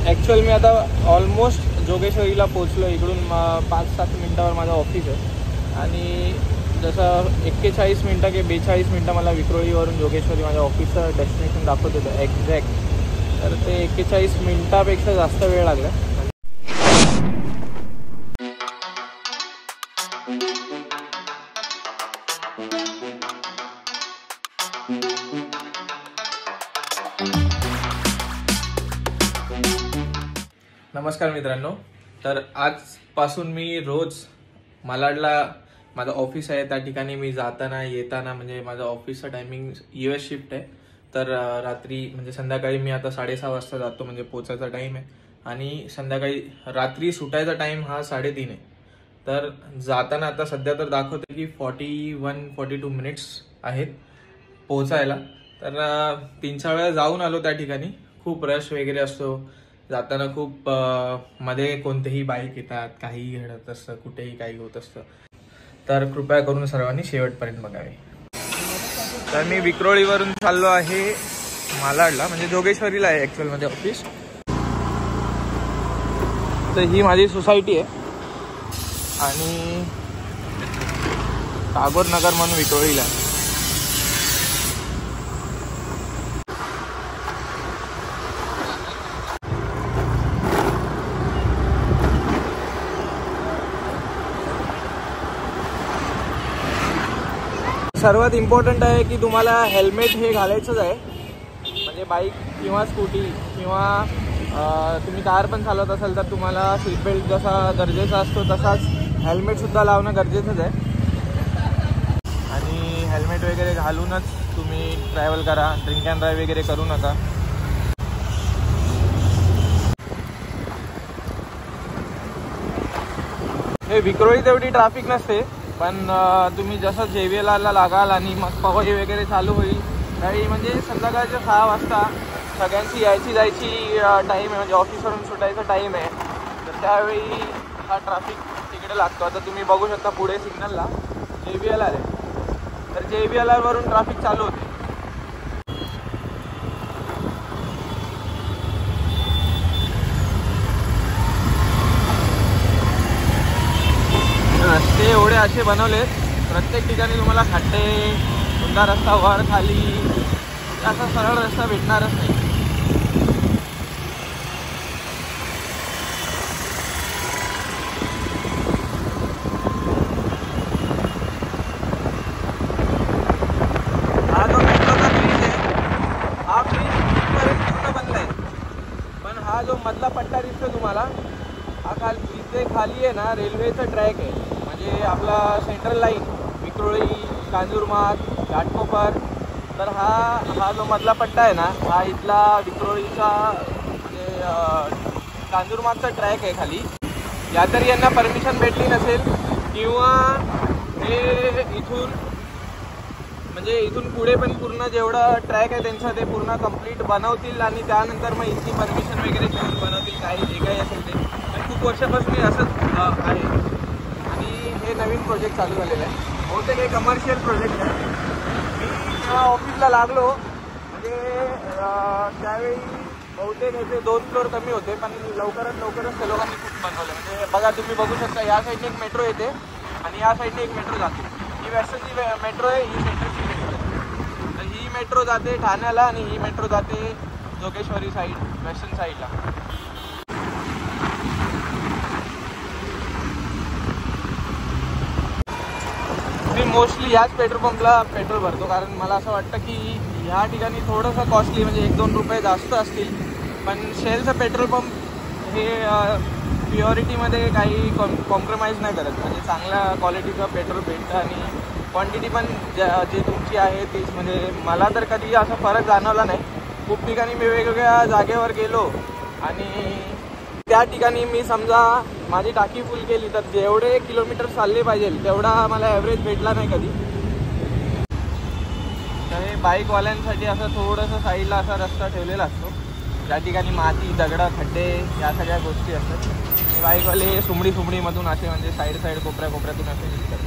Actual मी आता almost जोगेश्वरीला पोचलो. इकडून 5-7 मिनटावर माझं ऑफिस आहे आणि जसं 41 मिनटं की 42 मिनटं मला विक्रोळीवरून जोगेश्वरी माझ्या ऑफिसचं डेस्टिनेशन दाखवत होतं एक्झॅक्ट. तर ते 41 मिनटापेक्षा जास्त वेळ लागला. नमस्कार मित्रांनो. तर आजपासून मी रोज मालाडला माझं ऑफिस आहे त्या ठिकाणी मी जाताना येताना म्हणजे माझं ऑफिसचं टायमिंग US शिफ्ट आहे. तर रात्री म्हणजे संध्याकाळी मी आता 6:30 वाजता जातो म्हणजे पोचायचा टाईम आहे आणि संध्याकाळी रात्री सुटायचा टाईम हा 3:30 आहे. तर जाताना आता सध्या तर दाखवतं की 41-42 मिनिट्स आहेत पोचायला. तर 3-4 वेळा जाऊन आलो त्या ठिकाणी. खूप रश वगैरे असतो जाताना, खूप मध्ये कोणतेही बाईक येतात, काहीही घडत असतं, कुठेही काही होत असतं. तर कृपया करून सर्वांनी शेवटपर्यंत बघावे. तर मी विक्रोळीवरून चाललो आहे मालाडला म्हणजे जोगेश्वरीला आहे ॲक्च्युअल माझे ऑफिस. तर ही माझी सोसायटी आहे आणि टागोर नगर म्हणून विक्रोळीला आहे. सर्वात इम्पॉर्टंट आहे की तुम्हाला हेल्मेट हे घालायचंच आहे. म्हणजे बाईक किंवा स्कूटी किंवा तुम्ही कार पण चालवत असाल तर तुम्हाला सीट बेल्ट जसा गरजेचा असतो तसाच हेल्मेटसुद्धा लावणं गरजेचंच आहे. आणि हेल्मेट वगैरे घालूनच तुम्ही ट्रॅव्हल करा. ड्रिंक अँड ड्राईव्ह वगैरे करू नका. हे विक्रोळी तेवढी ट्रॅफिक नसते, पण तुम्ही जसं JVLRला लागाल आणि मग पवई वगैरे चालू होईल त्यावेळी म्हणजे संध्याकाळच्या 6 वाजता सगळ्यांची जायची टाईम आहे म्हणजे ऑफिसवरून सुटायचा टाईम आहे. तर त्यावेळी हा ट्रॅफिक तिकडे लागतो. आता तुम्ही बघू शकता पुढे सिग्नलला JVLR आहे. तर JVLRवरून ट्रॅफिक चालू होते. रस्ते एवढे असे बनवलेत प्रत्येक ठिकाणी तुम्हाला खड्डे, उंडा रस्ता, वर खाली, असा सरळ रस्ता भेटणारच नाही. हा जो मेट्रोचा ब्रिज आहे हा ब्रिज इथपर्यंत पूर्ण बनला आहे, पण हा जो मधला पट्टा दिसतो तुम्हाला हा इथे खाली आहे ना रेल्वेचा ट्रॅक आहे. म्हणजे आपला सेंट्रल लाईन विक्रोळी, कांजूरमार्ग, घाटकोपर. तर हा जो मधला पट्टा आहे ना हा इथला विक्रोळीचा म्हणजे कांजूरमार्गचा ट्रॅक आहे खाली. या तरी यांना परमिशन भेटली नसेल किंवा हे इथून म्हणजे इथून पुढे पण पूर्ण जेवढा ट्रॅक आहे त्यांचा ते पूर्ण कंप्लीट बनवतील आणि त्यानंतर मग इथली परमिशन वगैरे घेऊन बनवतील काही जे काही असेल ते. पण खूप वर्षापासून हे असंच आहे आणि हे नवीन प्रोजेक्ट चालू झालेलं आहे. बहुतेक हे कमर्शियल प्रोजेक्ट आहे. मी जेव्हा ऑफिसला लागलो म्हणजे त्यावेळी बहुतेक याचे 2 फ्लोअर कमी होते, पण लवकरच त्या लोकांनी खूप बनवलं. म्हणजे बघा तुम्ही बघू शकता या साईडने एक मेट्रो येते आणि या साईडने एक मेट्रो जाते. ही वेस्टर्नची मेट्रो आहे, ही सेंट्रलची मेट्रो आहे. तर ही मेट्रो जाते ठाण्याला आणि ही मेट्रो जाते जोगेश्वरी साईड वेस्टर्न साईडला. मी मोस्टली याच पेट्रोल पंपला पेट्रोल भरतो कारण मला असं वाटतं की ह्या ठिकाणी थोडंसं कॉस्टली म्हणजे 1-2 रुपये जास्त असतील, पण शेलचं पेट्रोल पंप हे प्युरिटीमध्ये काही कॉम्प्रोमाइज नाही करत. म्हणजे चांगल्या क्वालिटीचं पेट्रोल भेटतं आणि क्वांटिटी पण जे तुमची आहे तीच. म्हणजे मला तर कधी असा फरक जाणवला नाही. खूप ठिकाणी मी वेगवेगळ्या जागेवर गेलो आणि त्या ठिकाणी मी समजा माझी टाकी फुल केली तर जेवढे किलोमीटर चालले पाहिजे तेवढा मला ॲव्हरेज भेटला नाही कधी. तर हे बाईकवाल्यांसाठी असं थोडंसं साईडला असा रस्ता ठेवलेला असतो ज्या ठिकाणी माती, दगडं, खड्डे या सगळ्या गोष्टी असतात. बाईकवाले सुमडीमधून असे म्हणजे साईड कोपऱ्यातून असे निघतात.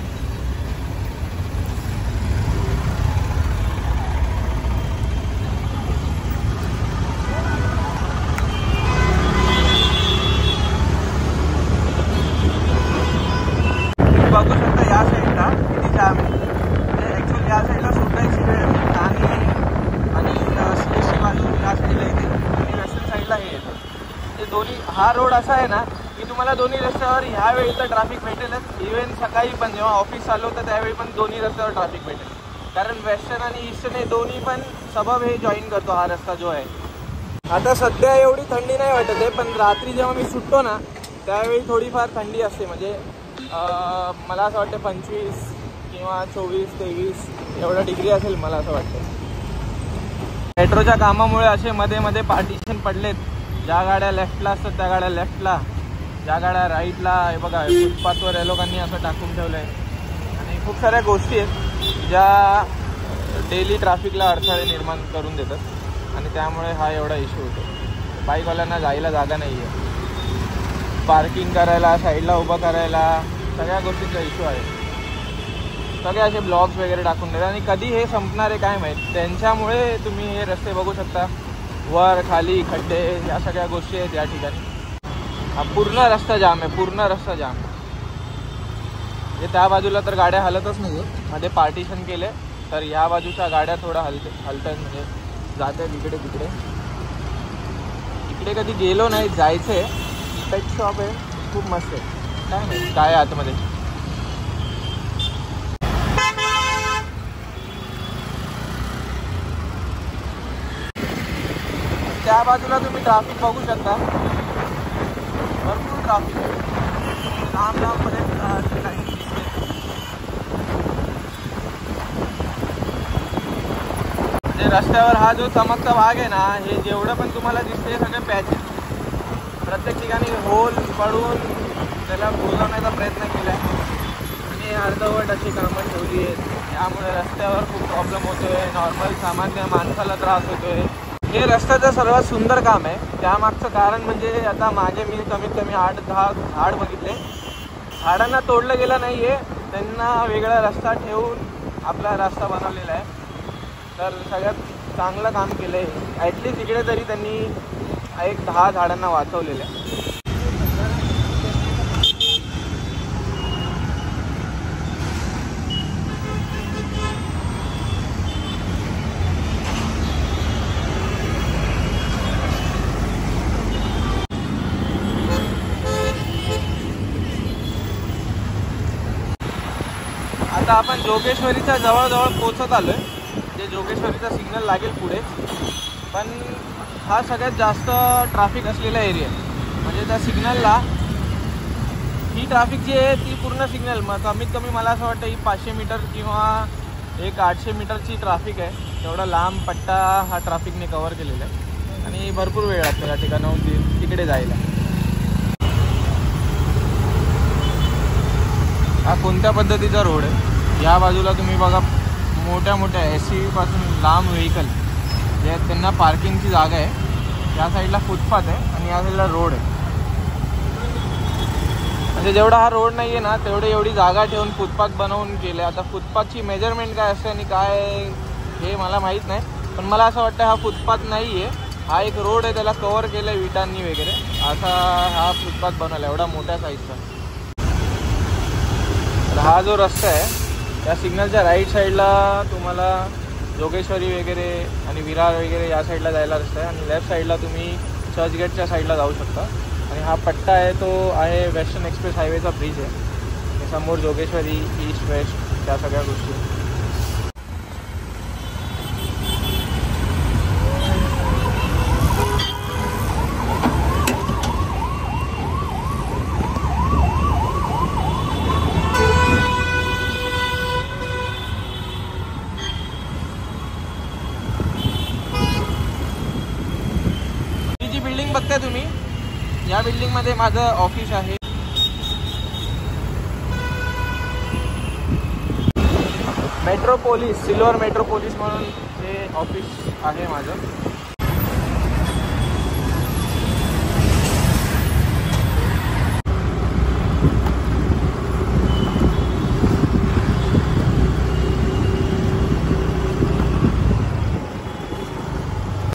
दोन्ही हा रोड असा आहे ना की तुम्हाला दोन्ही रस्त्यावर ह्या वेळी तर ट्रॅफिक भेटेलच, इव्हन सकाळी पण जेव्हा ऑफिस चालू होतं त्यावेळी पण दोन्ही रस्त्यावर ट्रॅफिक भेटेल, कारण वेस्टर्न आणि ईस्टर्न हे दोन्ही पण सबब हे जॉईन करतो हा रस्ता जो आहे. आता सध्या एवढी थंडी नाही वाटत आहे, पण रात्री जेव्हा मी सुटतो ना त्यावेळी थोडीफार थंडी असते. म्हणजे मला असं वाटतं 25 किंवा 24-23 एवढा डिग्री असेल मला असं वाटतं. मेट्रोच्या कामामुळे असे मध्ये मध्ये पार्टिशन पडलेत, ज्या गाड्या लेफ्टला असतात त्या गाड्या लेफ्टला, ज्या गाड्या राईटला, हे बघा फुटपाथवर या लोकांनी असं टाकून ठेवलं आहे. आणि खूप साऱ्या गोष्टी आहेत ज्या डेली ट्रॅफिकला अडथळे निर्माण करून देतात आणि त्यामुळे हा एवढा इश्यू होतो. बाईकवाल्यांना जायला जागा नाही आहे, पार्किंग करायला, साईडला उभं करायला, सगळ्या गोष्टींचा इश्यू आहे. सगळे असे ब्लॉक्स वगैरे टाकून देतात आणि कधी हे संपणार आहे काय माहीत. त्यांच्यामुळे तुम्ही हे रस्ते बघू शकता, वर खाली खड्डे, या सगळ्या गोष्टी आहेत या ठिकाणी. हा पूर्ण रस्ता जाम आहे, पूर्ण रस्ता जाम. म्हणजे त्या बाजूला तर गाड्या हलतच नाही आहे, मध्ये पार्टिशन केले तर ह्या बाजूच्या गाड्या थोडा हलतात, म्हणजे जाते तिकडे तिकडे. इकडे कधी गेलो नाही, जायचं आहे. पेट शॉप आहे, खूप मस्त आहे. काय माहिती काय आहे आतमध्ये. त्या बाजूला तुम्ही ट्रॅफिक बघू शकता, भरपूर ट्रॅफिक आहे. लांब लांबपर्यंत लाईन दिसते. म्हणजे रस्त्यावर हा जो चमकता भाग आहे ना, हे जेवढं पण तुम्हाला दिसते सगळे पॅच. प्रत्येक ठिकाणी होल पडून त्याला बुजवण्याचा प्रयत्न केला आहे आणि अर्धवट अशी कामं ठेवली आहेत. त्यामुळे रस्त्यावर खूप प्रॉब्लेम होतो आहे, नॉर्मल सामान्य माणसाला त्रास होतो आहे. हे रस्त्याचं सर्वात सुंदर काम आहे. त्यामागचं कारण म्हणजे आता मागे मी कमीत कमी 8-10 झाड बघितले. झाडांना तोडलं गेलं नाही आहे, त्यांना वेगळा रस्ता ठेवून आपला रस्ता बनवलेला आहे. तर सगळ्यात चांगलं काम केलं आहे. ॲटलिस्ट इकडे तरी त्यांनी 10 झाडांना वाचवलेलं आहे. आता आपण जोगेश्वरीच्या जवळजवळ पोचत आलो आहे. म्हणजे जोगेश्वरीचा सिग्नल लागेल पुढे, पण हा सगळ्यात जास्त ट्रॅफिक असलेला एरिया आहे. म्हणजे त्या सिग्नलला ही ट्रॅफिक जी आहे ती पूर्ण सिग्नल कमीत कमी मला असं वाटतं ही 500 मीटर किंवा एक 800 मीटरची ट्रॅफिक आहे. तेवढा लांब पट्टा हा ट्रॅफिकने कव्हर केलेला आहे आणि भरपूर वेळ लागतो या ठिकाणाहून तिकडे जायला. हा कोणत्या पद्धतीचा रोड आहे. या बाजूला तुम्ही बघा मोठ्या मोठ्या SUV पासून लांब व्हेकल जे आहेत त्यांना पार्किंगची जागा आहे. या साईडला फुटपाथ आहे आणि या साईडला रोड आहे. म्हणजे जेवढा हा रोड नाही आहे ना तेवढे एवढी जागा ठेवून फुटपाथ बनवून केले. आता फुटपाथची मेजरमेंट काय असते आणि काय हे मला माहीत नाही, पण मला असं वाटतं हा फुटपाथ नाही आहे, हा एक रोड आहे, त्याला कव्हर केलं आहे विटांनी वगैरे, असा हा फुटपाथ बनवला एवढा मोठ्या साईजचा. तर हा जो रस्ता आहे त्या सिग्नलच्या राईट साईडला तुम्हाला जोगेश्वरी वगैरे आणि विरार वगैरे या साईडला जायला रस्ता आहे आणि लेफ्ट साईडला तुम्ही चर्चगेटच्या साईडला जाऊ शकता. आणि हा पट्टा आहे तो आहे वेस्टर्न एक्सप्रेस हायवेचा ब्रिज आहे. समोर जोगेश्वरी, ईस्ट वेस्ट त्या सगळ्या गोष्टी. बिल्डिंग बघताय तुम्ही, या बिल्डिंग मध्ये माझं ऑफिस आहे. मेट्रोपोलिस, सिल्वर मेट्रोपोलिस म्हणून हे ऑफिस आहे माझं.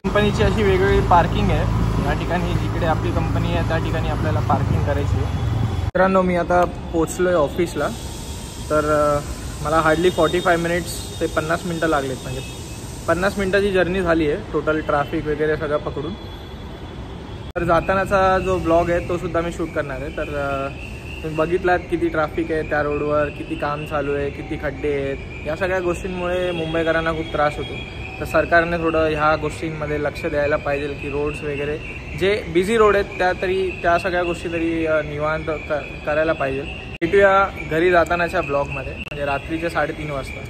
कंपनीची अशी वेगवेगळी पार्किंग आहे. या ठिकाणी जिकडे आपली कंपनी आहे त्या ठिकाणी आपल्याला पार्किंग करायची आहे. मित्रांनो मी आता पोचलो आहे ऑफिसला. तर मला हार्डली 45 मिनिट्स ते 50 मिनटं लागलेत. म्हणजे 50 मिनटाची जर्नी झाली आहे टोटल ट्रॅफिक वगैरे सगळं पकडून. तर जातानाचा जो ब्लॉग आहे तो सुद्धा मी शूट करणार आहे. तर तुम्ही बघितलात किती ट्रॅफिक आहे त्या रोडवर, किती काम चालू आहे, किती खड्डे आहेत. या सगळ्या गोष्टींमुळे मुंबईकरांना खूप त्रास होतो. तर सरकारने थोडं ह्या गोष्टींमध्ये लक्ष द्यायला पाहिजे की रोड्स वगैरे जे बिझी रोड आहेत त्या सगळ्या गोष्टी तरी निवांत करायला पाहिजे. भेटूया घरी जातानाच्या ब्लॉगमध्ये, म्हणजे रात्रीचे 3:30 वाजता.